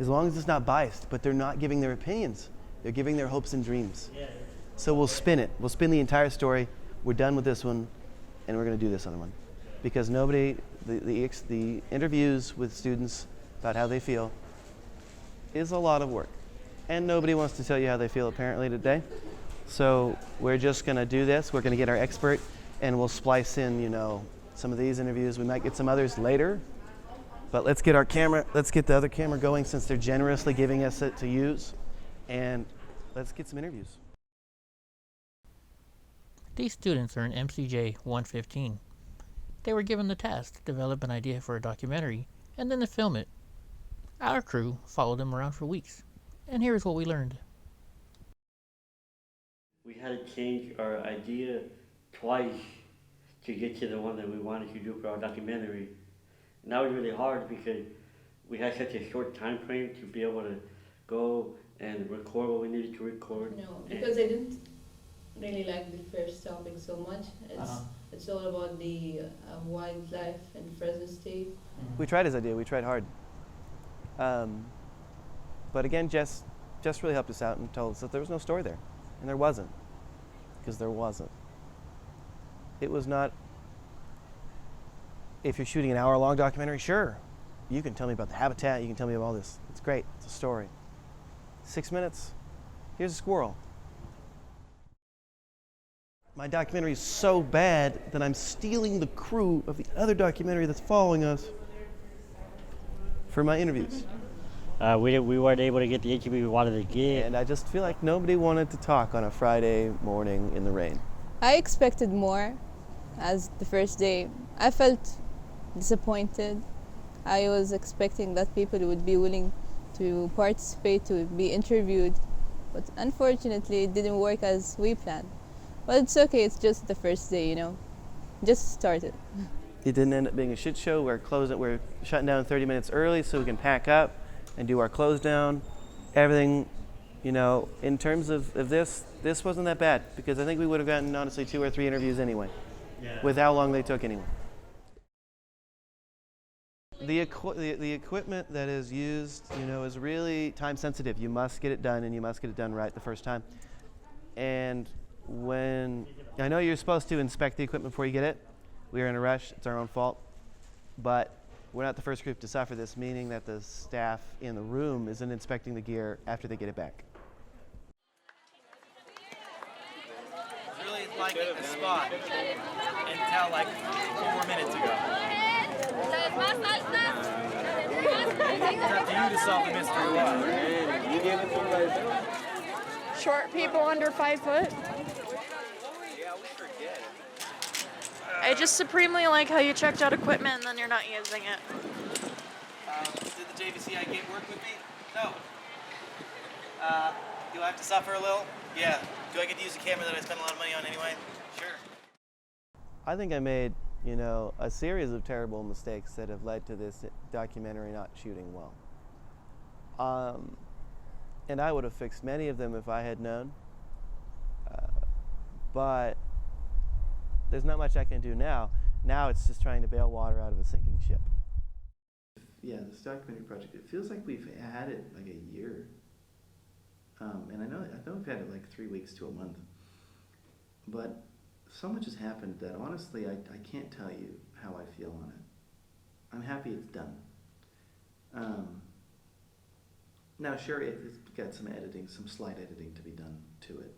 as long as it's not biased, but they're not giving their opinions. They're giving their hopes and dreams. So we'll spin it. We'll spin the entire story. We're done with this one, and we're going to do this other one. Because nobody, the interviews with students about how they feel is a lot of work. And nobody wants to tell you how they feel apparently today. So we're just going to do this. We're going to get our expert, and we'll splice in, you know, some of these interviews. We might get some others later. But let's get our camera, let's get the other camera going since they're generously giving us it to use. And let's get some interviews. These students are in MCJ 115. They were given the task to develop an idea for a documentary and then to film it. Our crew followed them around for weeks. And here's what we learned. We had to change our idea twice to get to the one that we wanted to do for our documentary. And that was really hard because we had such a short time frame to be able to go and record what we needed to record. No, because I didn't really like the first topic so much. It's all about the wildlife in Fresno State. We tried his idea. We tried hard. But again, Jess really helped us out and told us that there was no story there. And there wasn't. Because there wasn't. It was not, if you're shooting an hour-long documentary, sure. You can tell me about the habitat. You can tell me about all this. It's great. It's a story. 6 minutes. Here's a squirrel. My documentary is so bad that I'm stealing the crew of the other documentary that's following us for my interviews. We weren't able to get the interview we wanted to get. And I just feel like nobody wanted to talk on a Friday morning in the rain. I expected more as the first day. I felt disappointed. I was expecting that people would be willing to participate, to be interviewed. But unfortunately, it didn't work as we planned. But it's okay, it's just the first day, you know. Just started. It didn't end up being a shit show. We're shutting down 30 minutes early so we can pack up and do our close down. Everything, you know, in terms of this wasn't that bad because I think we would have gotten, honestly, 2 or 3 interviews anyway, with how long they took anyway. The equipment that is used, you know, is really time sensitive. You must get it done, and you must get it done right the first time. And when, I know you're supposed to inspect the equipment before you get it. We were in a rush, it's our own fault. But we're not the first group to suffer this, meaning that the staff in the room isn't inspecting the gear after they get it back. It's really like a spot until like 4 minutes ago. It's up to you to solve the mystery why. Short people under 5 foot. I just supremely like how you checked out equipment and then you're not using it. Did the JVCI gate work with me? No. Do I have to suffer a little? Yeah. Do I get to use a camera that I spent a lot of money on anyway? Sure. I think I made, you know, a series of terrible mistakes that have led to this documentary not shooting well. And I would have fixed many of them if I had known. But there's not much I can do now. Now it's just trying to bail water out of a sinking ship. Yeah, this documentary project, it feels like we've had it like a year. And I know we've had it like 3 weeks to a month. But so much has happened that honestly, I can't tell you how I feel on it. I'm happy it's done. Now sure, it's got some editing, some slight editing to be done to it.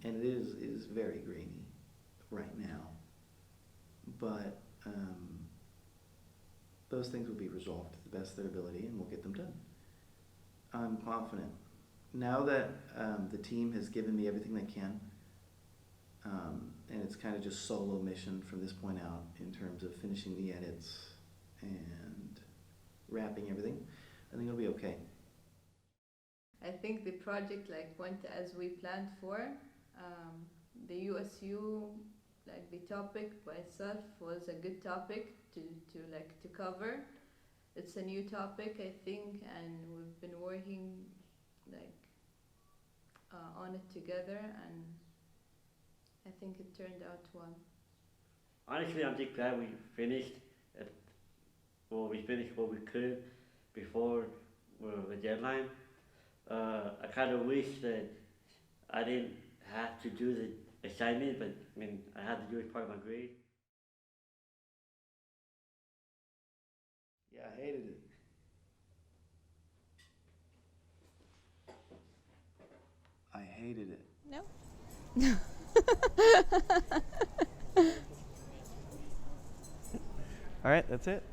And it is very grainy right now. But those things will be resolved to the best of their ability and we'll get them done. I'm confident. Now that the team has given me everything they can, and it's kind of just solo mission from this point out in terms of finishing the edits and wrapping everything, I think it'll be okay. I think the project went as we planned for. The USU, the topic by itself was a good topic to cover. It's a new topic, I think, and we've been working on it together, and I think it turned out well. Honestly, I'm just glad we finished. We finished what we could. before the deadline. I kind of wish that I didn't have to do the assignment, but I mean, I had to do it as part of my grade. Yeah, I hated it. I hated it. No. All right, that's it.